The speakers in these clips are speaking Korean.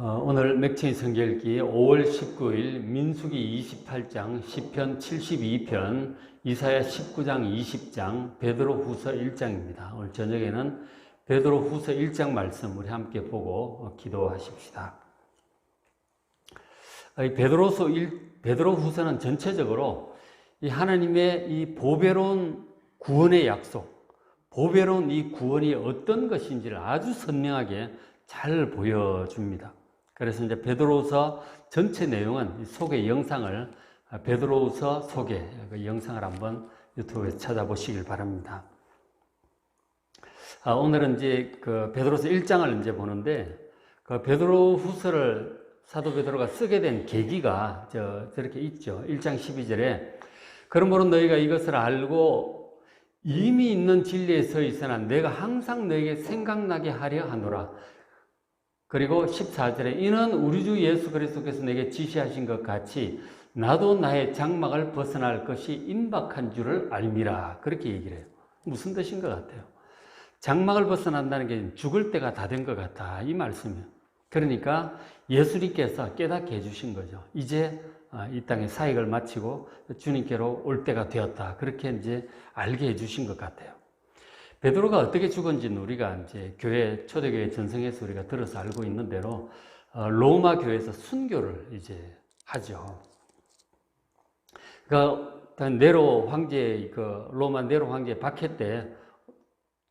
오늘 맥체인 성경읽기 5월 19일 민수기 28장, 시편 72편, 이사야 19장 20장, 베드로후서 1장입니다. 오늘 저녁에는 베드로후서 1장 말씀 우리 함께 보고 기도하십시다. 베드로후서는 전체적으로 이 하나님의 이 보배로운 구원의 약속, 보배로운 이 구원이 어떤 것인지를 아주 선명하게 잘 보여줍니다. 그래서 이제 베드로후서 전체 내용은 소개 영상을 베드로후서 소개 그 영상을 한번 유튜브에서 찾아보시길 바랍니다. 오늘은 이제 그 베드로후서 1장을 이제 보는데 그 베드로후서를 사도 베드로가 쓰게 된 계기가 저렇게 있죠. 1장 12절에 그러므로 너희가 이것을 알고 이미 있는 진리에 서 있으나 내가 항상 너희에게 생각나게 하려 하노라. 그리고 14절에 이는 우리 주 예수 그리스도께서 내게 지시하신 것 같이 나도 나의 장막을 벗어날 것이 임박한 줄을 알미라. 그렇게 얘기를 해요. 무슨 뜻인 것 같아요? 장막을 벗어난다는 게 죽을 때가 다 된 것 같다. 이 말씀이에요. 그러니까 예수님께서 깨닫게 해주신 거죠. 이제 이 땅의 사역을 마치고 주님께로 올 때가 되었다. 그렇게 이제 알게 해주신 것 같아요. 베드로가 어떻게 죽은지는 우리가 이제 초대교회 전성에서 우리가 들어서 알고 있는 대로 로마 교회에서 순교를 이제 하죠. 그러니까 네로 황제 로마 네로 황제 박해 때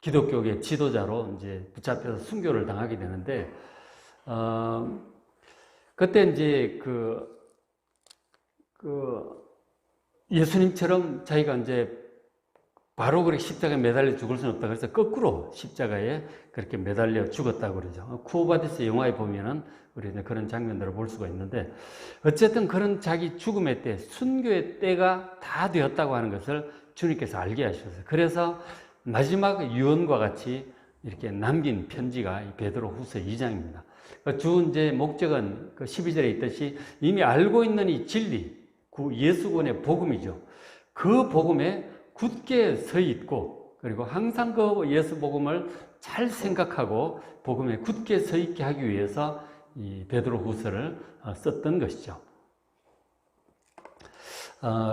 기독교계 지도자로 이제 붙잡혀서 순교를 당하게 되는데 그때 이제 예수님처럼 자기가 이제 바로 그렇게 십자가에 매달려 죽을 수는 없다. 그래서 거꾸로 십자가에 그렇게 매달려 죽었다고 그러죠. 쿠오바디스 영화에 보면은 우리 그런 장면들을 볼 수가 있는데 어쨌든 그런 자기 죽음의 때, 순교의 때가 다 되었다고 하는 것을 주님께서 알게 하셨어요. 그래서 마지막 유언과 같이 이렇게 남긴 편지가 베드로후서 2장입니다. 주 이제 목적은 12절에 있듯이 이미 알고 있는 이 진리, 예수군의 복음이죠. 그 복음에 굳게 서 있고 그리고 항상 그 예수 복음을 잘 생각하고 복음에 굳게 서 있게 하기 위해서 이 베드로후서를 썼던 것이죠.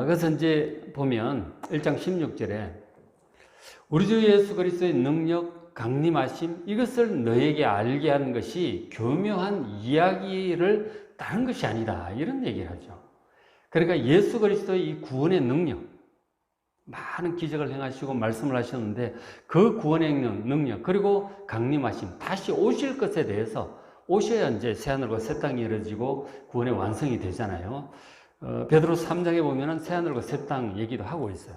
그래서 이제 보면 1장 16절에 우리 주 예수 그리스도의 능력 강림하심 이것을 너에게 알게 하는 것이 교묘한 이야기를 다른 것이 아니다. 이런 얘기를 하죠. 그러니까 예수 그리스도의 이 구원의 능력 많은 기적을 행하시고 말씀을 하셨는데 그 구원의 능력 그리고 강림하심 다시 오실 것에 대해서 오셔야 이제 새하늘과 새 땅이 이루어지고 구원의 완성이 되잖아요. 베드로서 3장에 보면은 새하늘과 새 땅 얘기도 하고 있어요.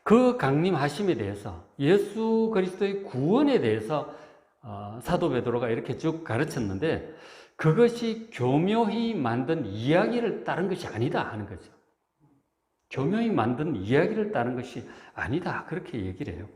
그 강림하심에 대해서 예수 그리스도의 구원에 대해서 사도 베드로가 이렇게 쭉 가르쳤는데 그것이 교묘히 만든 이야기를 따른 것이 아니다 하는 거죠. 교묘히 만든 이야기를 따른 것이 아니다. 그렇게 얘기를 해요.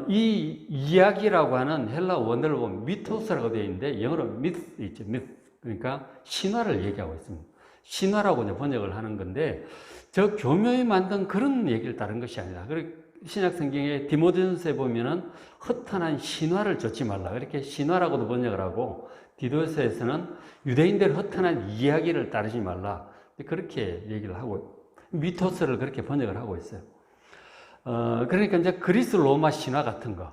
이 이야기라고 하는 헬라 원어를 보면 미토스라고 되어 있는데 영어로 myth 있죠. myth. 그러니까 신화를 얘기하고 있습니다. 신화라고 이제 번역을 하는 건데 저 교묘히 만든 그런 얘기를 따른 것이 아니다. 그리고 신약 성경에 디모데전서에 보면은 허탄한 신화를 좇지 말라. 이렇게 신화라고도 번역을 하고 디도서에서는 유대인들 허탄한 이야기를 따르지 말라. 그렇게 얘기를 하고 미토스를 그렇게 번역을 하고 있어요. 그러니까 이제 그리스 로마 신화 같은 거,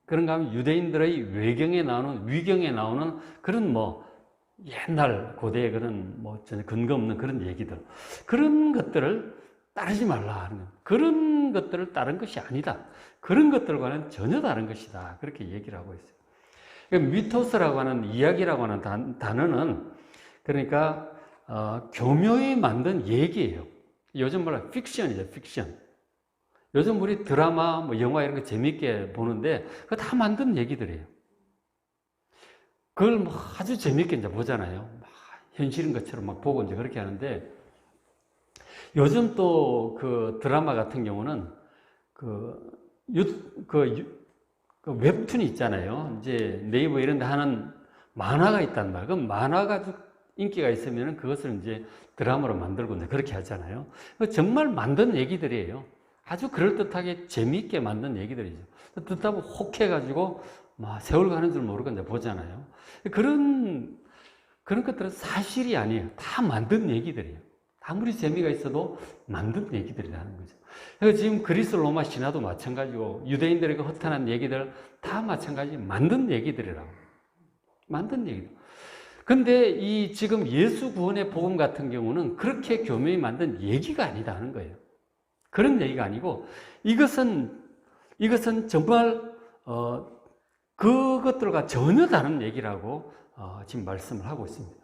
그런가 하면 유대인들의 위경에 나오는 그런 옛날 고대의 그런 전혀 근거 없는 그런 얘기들, 그런 것들을 따르지 말라 하는 거예요. 그런 것들을 따른 것이 아니다. 그런 것들과는 전혀 다른 것이다. 그렇게 얘기를 하고 있어요. 그러니까 미토스라고 하는 이야기라고 하는 단어는 그러니까 교묘히 만든 얘기예요. 요즘 뭐라 픽션이죠, 픽션. 요즘 우리 드라마, 영화 이런 거 재밌게 보는데 그거 다 만든 얘기들이에요. 그걸 아주 재밌게 이제 보잖아요. 현실인 것처럼 보고 이제 그렇게 하는데 요즘 또 그 드라마 같은 경우는 웹툰이 있잖아요. 이제 네이버 이런 데 하는 만화가 있단 말이에요. 그럼 만화가 인기가 있으면 그것을 이제 드라마로 만들고 그렇게 하잖아요. 정말 만든 얘기들이에요. 아주 그럴듯하게 재미있게 만든 얘기들이죠. 듣다 보면 혹해가지고 세월 가는 줄 모르고 이제 보잖아요. 그런 것들은 사실이 아니에요. 다 만든 얘기들이에요. 아무리 재미가 있어도 만든 얘기들이라는 거죠. 그래서 지금 그리스 로마 신화도 마찬가지고 유대인들에게 허탄한 얘기들 다 마찬가지 만든 얘기들이라고. 만든 얘기들. 근데 이 지금 예수 구원의 복음 같은 경우는 그렇게 교묘히 만든 얘기가 아니다 하는 거예요. 그런 얘기가 아니고 이것은 정말 그것들과 전혀 다른 얘기라고 지금 말씀을 하고 있습니다.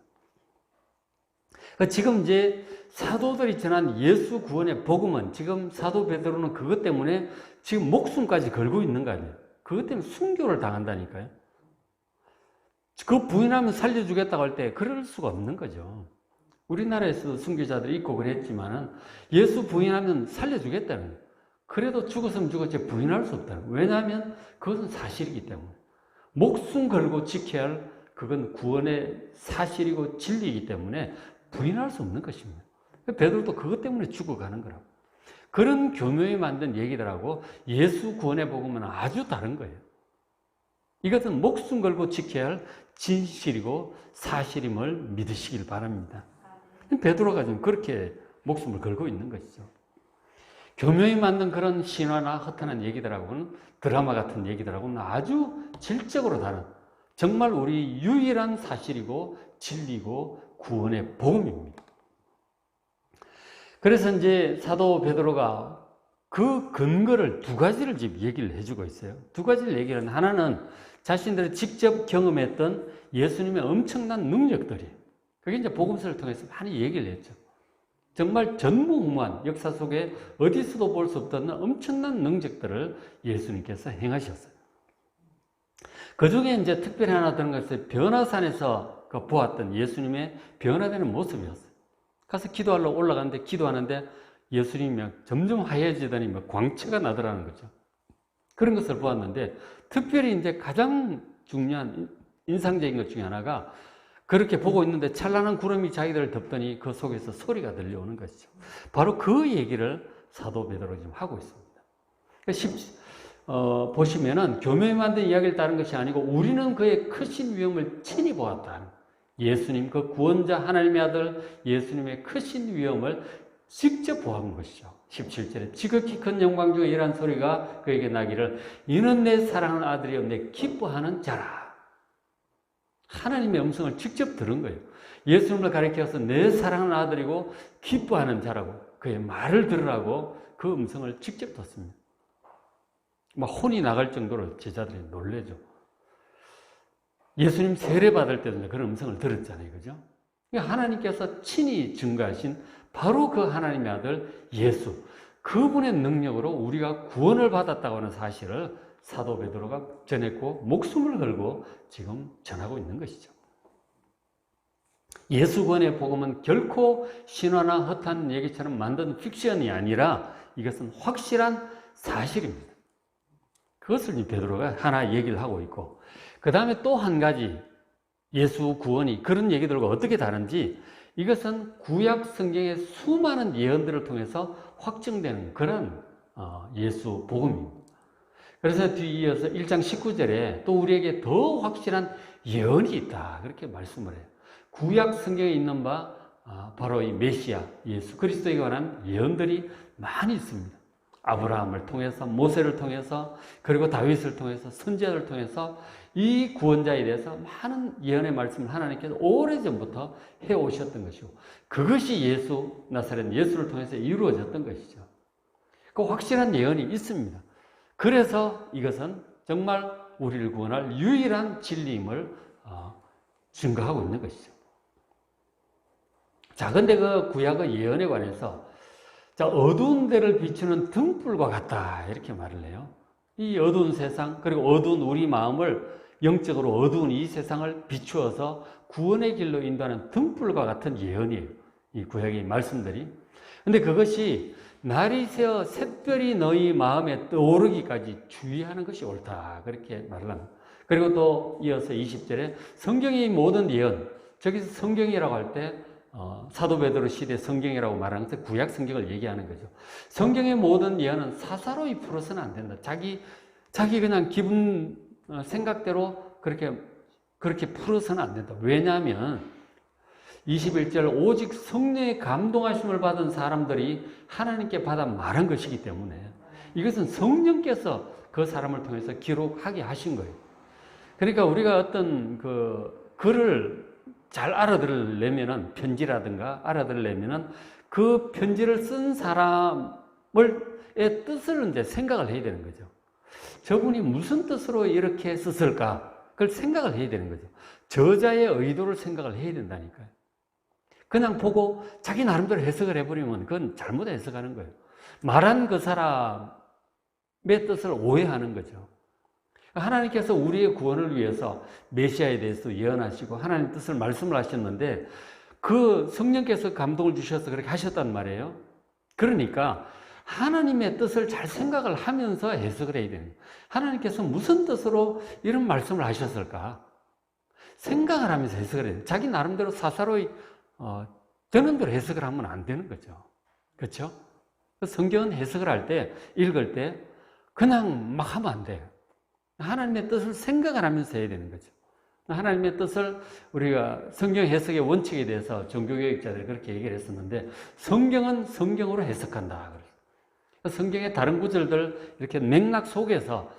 지금 이제 사도들이 전한 예수 구원의 복음은 지금 사도 베드로는 그것 때문에 지금 목숨까지 걸고 있는 거 아니에요. 그것 때문에 순교를 당한다니까요. 그 부인하면 살려주겠다고 할 때 그럴 수가 없는 거죠. 우리나라에서도 순교자들이 있고 그랬지만은 예수 부인하면 살려주겠다는 거예요. 그래도 죽었으면 죽었지 부인할 수 없다는 거예요. 왜냐하면 그것은 사실이기 때문에. 목숨 걸고 지켜야 할 그건 구원의 사실이고 진리이기 때문에 부인할 수 없는 것입니다. 베드로도 그것 때문에 죽어가는 거라고. 그런 교묘히 만든 얘기들하고 예수 구원의 복음은 아주 다른 거예요. 이것은 목숨 걸고 지켜야 할 진실이고 사실임을 믿으시길 바랍니다. 베드로가 지금 그렇게 목숨을 걸고 있는 것이죠. 교묘히 만든 그런 신화나 허탄한 얘기들하고는 드라마 같은 얘기들하고는 아주 질적으로 다른 정말 우리 유일한 사실이고 진리고 구원의 복음입니다. 그래서 이제 사도 베드로가 그 근거를 두 가지를 지금 얘기를 해주고 있어요. 두 가지를 얘기하는 하나는 자신들이 직접 경험했던 예수님의 엄청난 능력들이에요. 그게 이제 복음서를 통해서 많이 얘기를 했죠. 정말 전무후무한 역사 속에 어디서도 볼 수 없던 엄청난 능력들을 예수님께서 행하셨어요. 그 중에 이제 특별히 하나 드는 것은 변화산에서 보았던 예수님의 변화되는 모습이었어요. 가서 기도하러 올라가는데 기도하는데 예수님이 점점 하얘지더니 광채가 나더라는 거죠. 그런 것을 보았는데 특별히 이제 가장 중요한 인상적인 것 중에 하나가 그렇게 보고 있는데 찬란한 구름이 자기들을 덮더니 그 속에서 소리가 들려오는 것이죠. 바로 그 얘기를 사도 베드로가 지금 하고 있습니다. 보시면은 교묘히 만든 이야기를 따른 것이 아니고 우리는 그의 크신 위엄을 친히 보았다. 예수님 그 구원자 하나님의 아들 예수님의 크신 위엄을 직접 보아본 것이죠. 17절에 지극히 큰 영광 중에 이러한 소리가 그에게 나기를 이는 내 사랑하는 아들이요 내 기뻐하는 자라. 하나님의 음성을 직접 들은 거예요. 예수님을 가리켜서 내 사랑하는 아들이고 기뻐하는 자라고 그의 말을 들으라고 그 음성을 직접 듣습니다. 막 혼이 나갈 정도로 제자들이 놀래죠. 예수님 세례 받을 때도 그런 음성을 들었잖아요. 그죠? 하나님께서 친히 증거하신 바로 그 하나님의 아들 예수, 그분의 능력으로 우리가 구원을 받았다고 하는 사실을 사도 베드로가 전했고 목숨을 걸고 지금 전하고 있는 것이죠. 예수 구원의 복음은 결코 신화나 허탄 얘기처럼 만든 픽션이 아니라 이것은 확실한 사실입니다. 그것을 베드로가 하나 얘기를 하고 있고 그 다음에 또 한 가지 예수 구원이 그런 얘기들과 어떻게 다른지 이것은 구약 성경의 수많은 예언들을 통해서 확증되는 그런 예수 복음입니다. 그래서 뒤이어서 1장 19절에 또 우리에게 더 확실한 예언이 있다 그렇게 말씀을 해요. 구약 성경에 있는 바 바로 이 메시아 예수 그리스도에 관한 예언들이 많이 있습니다. 아브라함을 통해서 모세를 통해서 그리고 다윗을 통해서 선지자를 통해서 이 구원자에 대해서 많은 예언의 말씀을 하나님께서 오래전부터 해오셨던 것이고 그것이 예수 나사렛 예수를 통해서 이루어졌던 것이죠. 그 확실한 예언이 있습니다. 그래서 이것은 정말 우리를 구원할 유일한 진리임을 증거하고 있는 것이죠. 자, 근데 그 구약의 예언에 관해서 어두운 데를 비추는 등불과 같다 이렇게 말을 해요. 이 어두운 세상 그리고 어두운 우리 마음을 영적으로 어두운 이 세상을 비추어서 구원의 길로 인도하는 등불과 같은 예언이에요. 이 구약의 말씀들이. 근데 그것이 날이 새어 샛별이 너희 마음에 떠오르기까지 주의하는 것이 옳다 그렇게 말을 합니다. 그리고 또 이어서 20절에 성경의 모든 예언, 저기서 성경이라고 할 때 사도 베드로 시대 성경이라고 말하는 것은 구약 성경을 얘기하는 거죠. 성경의 모든 예언은 사사로이 풀어서는 안 된다. 자기 그냥 기분 생각대로 그렇게 풀어서는 안 된다. 왜냐하면 21절 오직 성령의 감동하심을 받은 사람들이 하나님께 받아 말한 것이기 때문에 이것은 성령께서 그 사람을 통해서 기록하게 하신 거예요. 그러니까 우리가 어떤 그 글을 잘 알아들으려면은 편지라든가 알아들으려면은 그 편지를 쓴 사람의 뜻을 이제 생각을 해야 되는 거죠. 저분이 무슨 뜻으로 이렇게 썼을까? 그걸 생각을 해야 되는 거죠. 저자의 의도를 생각을 해야 된다니까요. 그냥 보고 자기 나름대로 해석을 해버리면 그건 잘못 해석하는 거예요. 말한 그 사람의 뜻을 오해하는 거죠. 하나님께서 우리의 구원을 위해서 메시아에 대해서 예언하시고 하나님 뜻을 말씀을 하셨는데 그 성령께서 감동을 주셔서 그렇게 하셨단 말이에요. 그러니까 하나님의 뜻을 잘 생각을 하면서 해석을 해야 되는 거예요. 하나님께서 무슨 뜻으로 이런 말씀을 하셨을까? 생각을 하면서 해석을 해야 돼요. 자기 나름대로 사사로이 되는 대로 해석을 하면 안 되는 거죠. 그렇죠? 성경은 해석을 할 때, 읽을 때 그냥 막 하면 안 돼요. 하나님의 뜻을 생각을 하면서 해야 되는 거죠. 하나님의 뜻을 우리가 성경 해석의 원칙에 대해서 종교개혁자들이 그렇게 얘기를 했었는데 성경은 성경으로 해석한다. 성경의 다른 구절들 이렇게 맥락 속에서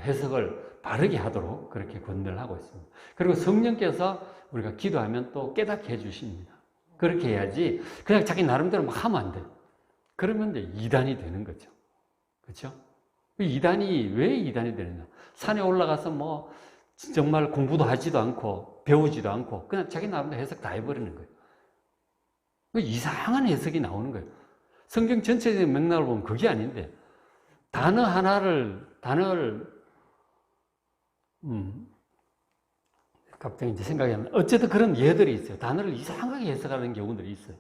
해석을 바르게 하도록 그렇게 권면을 하고 있습니다. 그리고 성령께서 우리가 기도하면 또 깨닫게 해주십니다. 그렇게 해야지 그냥 자기 나름대로 막 하면 안 돼요. 그러면 이제 이단이 되는 거죠. 그렇죠? 이단이 왜 이단이 되느냐? 산에 올라가서 뭐 정말 공부도 하지도 않고 배우지도 않고 그냥 자기 나름대로 해석 다 해버리는 거예요. 이상한 해석이 나오는 거예요. 성경 전체적인 맥락을 보면 그게 아닌데 단어를 갑자기 이제 생각이 안 나. 어쨌든 그런 예들이 있어요. 단어를 이상하게 해석하는 경우들이 있어요.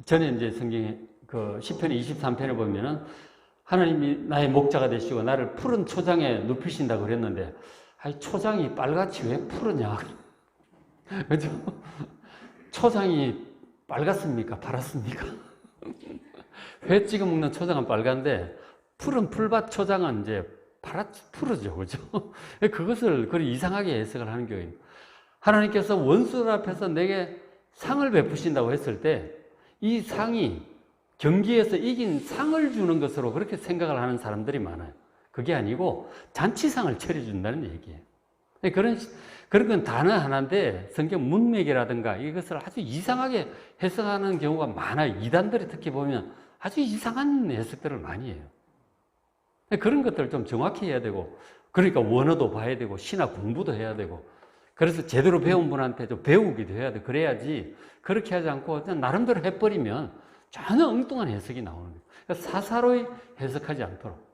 전에 이제 성경에 그 시편 23편에 보면은 하나님이 나의 목자가 되시고 나를 푸른 초장에 눕히신다고 그랬는데 아니 초장이 빨갛지 왜 푸르냐? 그죠? 초장이 빨갛습니까? 파랗습니까? 회 찍어 먹는 초장은 빨간데 푸른 풀밭 초장은 이제 푸르죠. 그죠? 그것을 그리 이상하게 해석을 하는 경우입니다. 하나님께서 원수들 앞에서 내게 상을 베푸신다고 했을 때 이 상이 경기에서 이긴 상을 주는 것으로 그렇게 생각을 하는 사람들이 많아요. 그게 아니고 잔치상을 차려준다는 얘기예요. 그런 건 단어 하나인데 성경 문맥이라든가 이것을 아주 이상하게 해석하는 경우가 많아요. 이단들이 특히 보면 아주 이상한 해석들을 많이 해요. 그런 것들을 좀 정확히 해야 되고, 그러니까 원어도 봐야 되고, 신학 공부도 해야 되고, 그래서 제대로 배운 분한테 좀 배우기도 해야 돼. 그래야지 그렇게 하지 않고 그냥 나름대로 해버리면 전혀 엉뚱한 해석이 나오는 거예요. 그러니까 사사로이 해석하지 않도록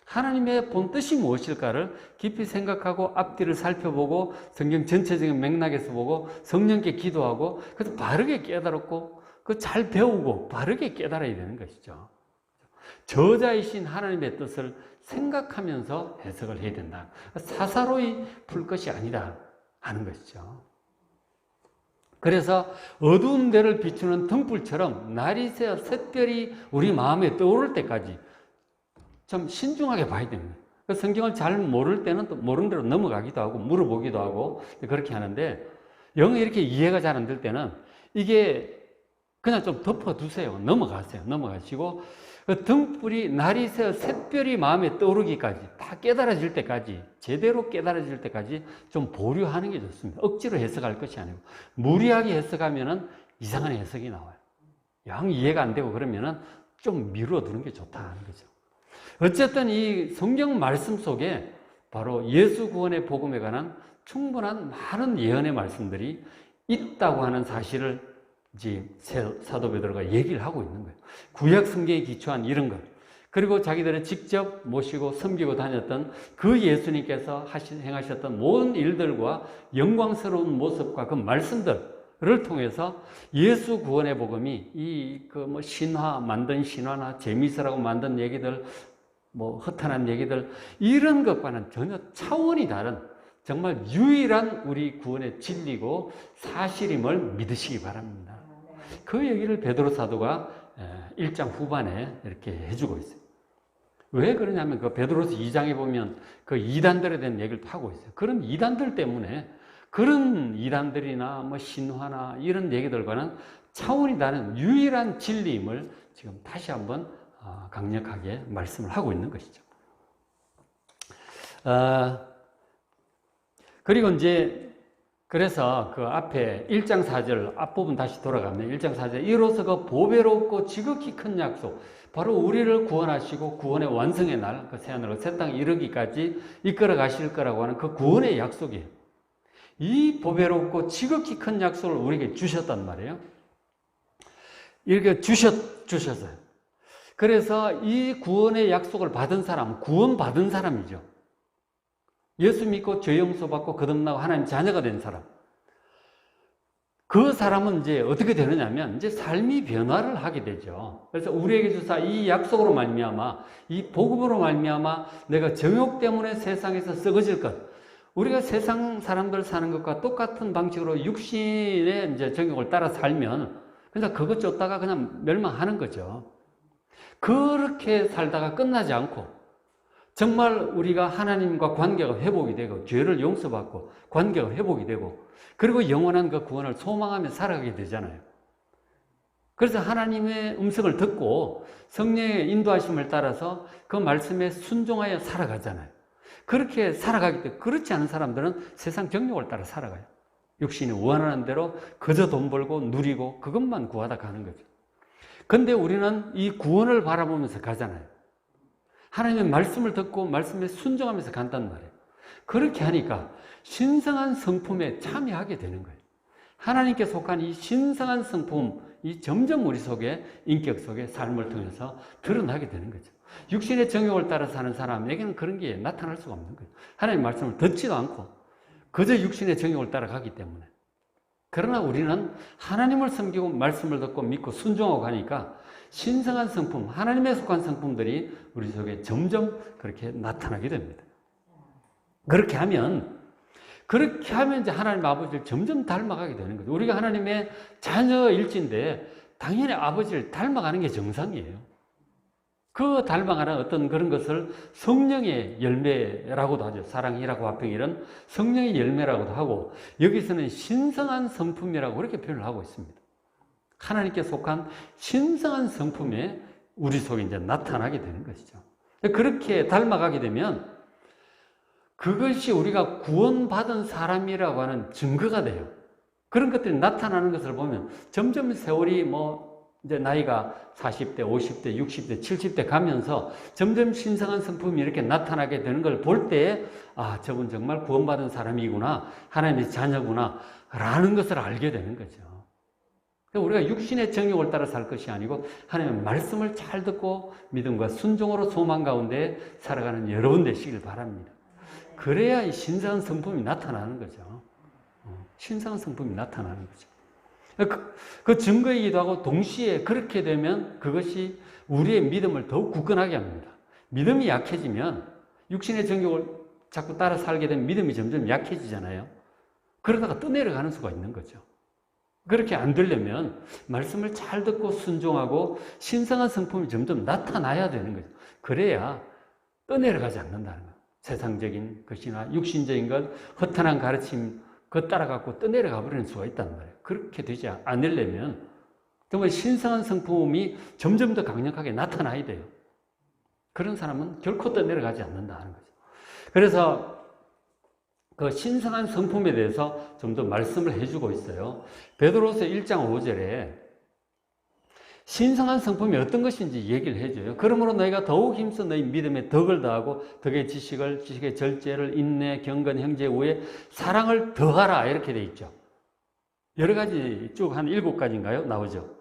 하나님의 본 뜻이 무엇일까를 깊이 생각하고 앞뒤를 살펴보고 성경 전체적인 맥락에서 보고 성령께 기도하고 그래서 바르게 깨달았고 그 잘 배우고 바르게 깨달아야 되는 것이죠. 저자이신 하나님의 뜻을 생각하면서 해석을 해야 된다. 사사로이 풀 것이 아니다 하는 것이죠. 그래서 어두운 데를 비추는 등불처럼 날이 새어 샛별이 우리 마음에 떠오를 때까지 좀 신중하게 봐야 됩니다. 성경을 잘 모를 때는 또 모르는 대로 넘어가기도 하고 물어보기도 하고 그렇게 하는데 영 이렇게 이해가 잘 안 될 때는 이게 그냥 좀 덮어두세요. 넘어가시고 그 등불이 날이 새어 샛별이 마음에 떠오르기까지 다 깨달아질 때까지 제대로 깨달아질 때까지 좀 보류하는 게 좋습니다. 억지로 해석할 것이 아니고 무리하게 해석하면은 이상한 해석이 나와요. 영 이해가 안 되고 그러면은 좀 미뤄두는 게 좋다는 거죠. 어쨌든 이 성경 말씀 속에 바로 예수 구원의 복음에 관한 충분한 많은 예언의 말씀들이 있다고 하는 사실을 이제 사도 베드로가 얘기를 하고 있는 거예요. 구약 성경에 기초한 이런 것, 그리고 자기들이 직접 모시고 섬기고 다녔던 그 예수님께서 행하셨던 모든 일들과 영광스러운 모습과 그 말씀들을 통해서 예수 구원의 복음이 이 그 신화 만든 신화나 재미있으라고 만든 얘기들, 허탄한 얘기들 이런 것과는 전혀 차원이 다른 정말 유일한 우리 구원의 진리고 사실임을 믿으시기 바랍니다. 그 얘기를 베드로 사도가 1장 후반에 이렇게 해주고 있어요. 왜 그러냐면 그 베드로서 2장에 보면 그 이단들에 대한 얘기를 하고 있어요. 그런 이단들 때문에 그런 이단들이나 뭐 신화나 이런 얘기들과는 차원이 다른 유일한 진리임을 지금 다시 한번 강력하게 말씀을 하고 있는 것이죠. 그리고 이제 그래서 그 앞에 1장 4절 앞부분 다시 돌아가면 1장 4절 이로써 그 보배롭고 지극히 큰 약속 바로 우리를 구원하시고 구원의 완성의 날 그 새하늘과 새 땅에 이르기까지 이끌어 가실 거라고 하는 그 구원의 약속이에요. 이 보배롭고 지극히 큰 약속을 우리에게 주셨단 말이에요. 이렇게 주셨어요. 그래서 이 구원의 약속을 받은 사람, 구원받은 사람이죠. 예수 믿고 죄 용서받고 거듭나고 하나님 자녀가 된 사람. 그 사람은 이제 어떻게 되느냐면 이제 삶이 변화를 하게 되죠. 그래서 우리에게 주사 이 약속으로 말미암아 이 복음으로 말미암아 내가 정욕 때문에 세상에서 썩어질 것. 우리가 세상 사람들 사는 것과 똑같은 방식으로 육신의 이제 정욕을 따라 살면 그냥 그것 쫓다가 그냥 멸망하는 거죠. 그렇게 살다가 끝나지 않고 정말 우리가 하나님과 관계가 회복이 되고 죄를 용서받고 관계가 회복이 되고 그리고 영원한 그 구원을 소망하며 살아가게 되잖아요. 그래서 하나님의 음성을 듣고 성령의 인도하심을 따라서 그 말씀에 순종하여 살아가잖아요. 그렇게 살아가기 때문에 그렇지 않은 사람들은 세상 정욕을 따라 살아가요. 육신이 원하는 대로 그저 돈 벌고 누리고 그것만 구하다 가는 거죠. 근데 우리는 이 구원을 바라보면서 가잖아요. 하나님의 말씀을 듣고 말씀에 순종하면서 간단 말이에요. 그렇게 하니까 신성한 성품에 참여하게 되는 거예요. 하나님께 속한 이 신성한 성품이 점점 우리 속에 인격 속에 삶을 통해서 드러나게 되는 거죠. 육신의 정욕을 따라 사는 사람에게는 그런 게 나타날 수가 없는 거예요. 하나님의 말씀을 듣지도 않고 그저 육신의 정욕을 따라가기 때문에. 그러나 우리는 하나님을 섬기고 말씀을 듣고 믿고 순종하고 가니까 신성한 성품, 하나님에 속한 성품들이 우리 속에 점점 그렇게 나타나게 됩니다. 그렇게 하면 이제 하나님 아버지를 점점 닮아가게 되는 거죠. 우리가 하나님의 자녀일진데 당연히 아버지를 닮아가는 게 정상이에요. 그 닮아가는 어떤 그런 것을 성령의 열매라고도 하죠. 사랑이라고 화평이란 성령의 열매라고도 하고 여기서는 신성한 성품이라고 그렇게 표현을 하고 있습니다. 하나님께 속한 신성한 성품에 우리 속에 이제 나타나게 되는 것이죠. 그렇게 닮아가게 되면 그것이 우리가 구원받은 사람이라고 하는 증거가 돼요. 그런 것들이 나타나는 것을 보면 점점 세월이 이제 나이가 40대, 50대, 60대, 70대 가면서 점점 신성한 성품이 이렇게 나타나게 되는 걸 볼 때, 저분 정말 구원받은 사람이구나, 하나님의 자녀구나, 라는 것을 알게 되는 거죠. 우리가 육신의 정욕을 따라 살 것이 아니고 하나님의 말씀을 잘 듣고 믿음과 순종으로 소망 가운데 살아가는 여러분 되시길 바랍니다. 그래야 이 신성한 성품이 나타나는 거죠. 신성한 성품이 나타나는 거죠. 그 증거이기도 하고 동시에 그렇게 되면 그것이 우리의 믿음을 더욱 굳건하게 합니다. 믿음이 약해지면 육신의 정욕을 자꾸 따라 살게 되면 믿음이 점점 약해지잖아요. 그러다가 떠내려가는 수가 있는 거죠. 그렇게 안 되려면 말씀을 잘 듣고 순종하고 신성한 성품이 점점 나타나야 되는 거죠. 그래야 떠내려가지 않는다는 거예요. 세상적인 것이나 육신적인 것, 허탄한 가르침 그거 따라가고 떠내려가 버리는 수가 있단 말이에요. 그렇게 되지 않으려면 정말 신성한 성품이 점점 더 강력하게 나타나야 돼요. 그런 사람은 결코 떠내려가지 않는다는 거죠. 그래서 그 신성한 성품에 대해서 좀 더 말씀을 해주고 있어요. 베드로서 1장 5절에 신성한 성품이 어떤 것인지 얘기를 해줘요. 그러므로 너희가 더욱 힘써 너희 믿음에 덕을 더하고 덕의 지식의 절제를 인내, 경건, 형제, 우애, 사랑을 더하라 이렇게 돼 있죠. 여러 가지 쭉 한 7가지인가요? 나오죠.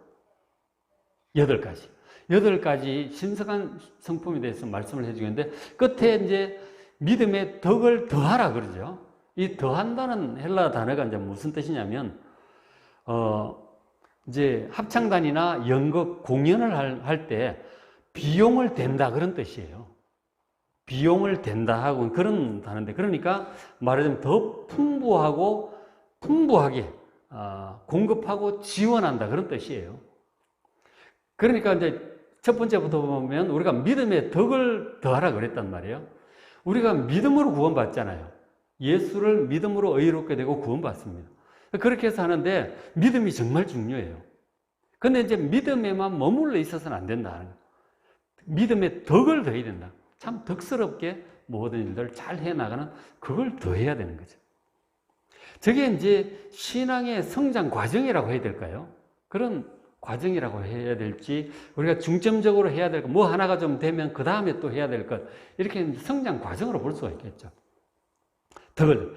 8가지. 8가지 신성한 성품에 대해서 말씀을 해주겠는데 끝에 이제 믿음에 덕을 더하라 그러죠. 이 더한다는 헬라 단어가 이제 무슨 뜻이냐면 이제 합창단이나 연극 공연을 할 때 비용을 댄다 그런 뜻이에요. 비용을 댄다 하고 그런 단어인데 그러니까 말하자면 더 풍부하게 공급하고 지원한다 그런 뜻이에요. 그러니까 이제 첫 번째부터 보면 우리가 믿음의 덕을 더하라 그랬단 말이에요. 우리가 믿음으로 구원받잖아요. 예수를 믿음으로 의롭게 되고 구원받습니다. 그렇게 해서 하는데 믿음이 정말 중요해요. 근데 이제 믿음에만 머물러 있어서는 안 된다는 거예요. 믿음의 덕을 더해야 된다. 참 덕스럽게 모든 일들을 잘 해나가는 그걸 더해야 되는 거죠. 저게 이제 신앙의 성장 과정이라고 해야 될까요? 그런 과정이라고 해야 될지, 우리가 중점적으로 해야 될 것, 뭐 하나가 좀 되면 그 다음에 또 해야 될 것, 이렇게 성장 과정으로 볼 수가 있겠죠. 덕을.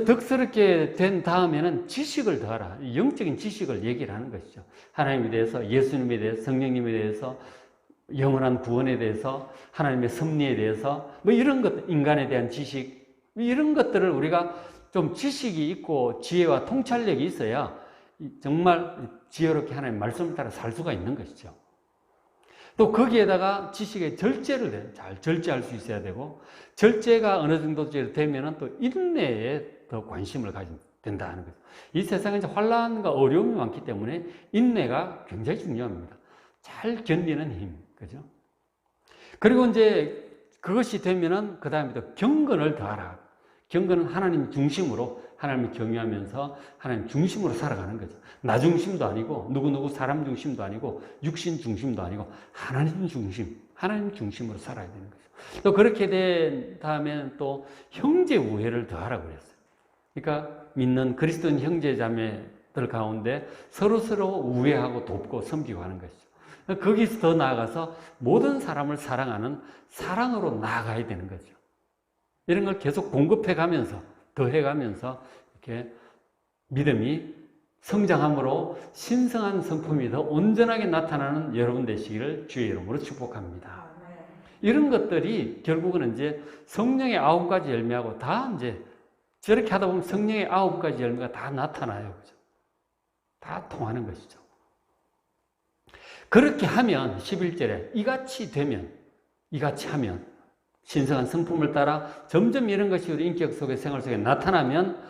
덕스럽게 된 다음에는 지식을 더하라. 영적인 지식을 얘기를 하는 것이죠. 하나님에 대해서, 예수님에 대해서, 성령님에 대해서, 영원한 구원에 대해서, 하나님의 섭리에 대해서, 뭐 이런 것, 인간에 대한 지식, 이런 것들을 우리가 좀 지식이 있고 지혜와 통찰력이 있어야 정말 지혜롭게 하나님의 말씀을 따라 살 수가 있는 것이죠. 또 거기에다가 지식의 절제를 잘 절제할 수 있어야 되고, 절제가 어느 정도 되면은 또 인내에 더 관심을 가지게 된다는 거죠. 이 세상에 이제 환란과 어려움이 많기 때문에 인내가 굉장히 중요합니다. 잘 견디는 힘, 그죠? 그리고 이제 그것이 되면은 그 다음에 또 경건을 더하라. 경건은 하나님 중심으로, 하나님을 경외하면서 하나님 중심으로 살아가는 거죠. 나 중심도 아니고, 누구누구 사람 중심도 아니고, 육신 중심도 아니고, 하나님 중심, 하나님 중심으로 살아야 되는 거죠. 또 그렇게 된 다음에는 또 형제 우애를 더하라고 그랬어요. 그러니까 믿는 그리스도인 형제 자매들 가운데 서로서로 우애하고 돕고 섬기고 하는 것이죠. 거기서 더 나아가서 모든 사람을 사랑하는 사랑으로 나아가야 되는 거죠. 이런 걸 계속 공급해 가면서, 더해 가면서 이렇게 믿음이 성장함으로 신성한 성품이 더 온전하게 나타나는 여러분 되시기를 주의 이름으로 축복합니다. 이런 것들이 결국은 이제 성령의 9가지 열매하고 다 이제 저렇게 하다 보면 성령의 9가지 열매가 다 나타나요. 그죠? 다 통하는 것이죠. 그렇게 하면 11절에 이같이 되면, 이같이 하면 신성한 성품을 따라 점점 이런 것이 우리 인격 속에, 생활 속에 나타나면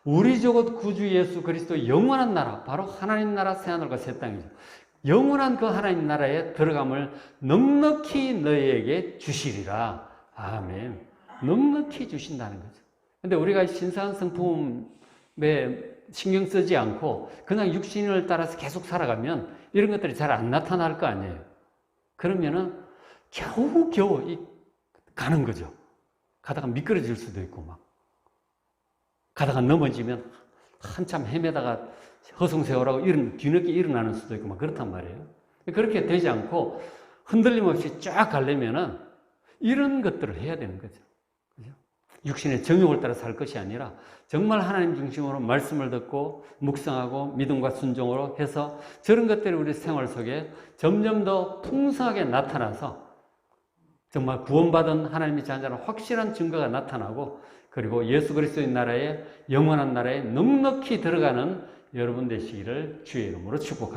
우리 조국 구주 예수 그리스도 영원한 나라, 바로 하나님 나라 새하늘과 새 땅이죠. 영원한 그 하나님 나라에 들어감을 넉넉히 너희에게 주시리라. 아멘. 넉넉히 주신다는 거죠. 근데 우리가 신성한 성품에 신경 쓰지 않고 그냥 육신을 따라서 계속 살아가면 이런 것들이 잘 안 나타날 거 아니에요. 그러면은 겨우겨우 가는 거죠. 가다가 미끄러질 수도 있고, 막. 가다가 넘어지면 한참 헤매다가 허송세월하고 뒤늦게 일어나는 수도 있고, 막 그렇단 말이에요. 그렇게 되지 않고 흔들림 없이 쫙 가려면은 이런 것들을 해야 되는 거죠. 그죠? 육신의 정욕을 따라 살 것이 아니라 정말 하나님 중심으로 말씀을 듣고 묵상하고 믿음과 순종으로 해서 저런 것들이 우리 생활 속에 점점 더 풍성하게 나타나서 정말 구원받은 하나님의 자녀라는 확실한 증거가 나타나고, 그리고 예수 그리스도의 나라에, 영원한 나라에 넉넉히 들어가는 여러분 되시기를 주의 이름으로 축복합니다.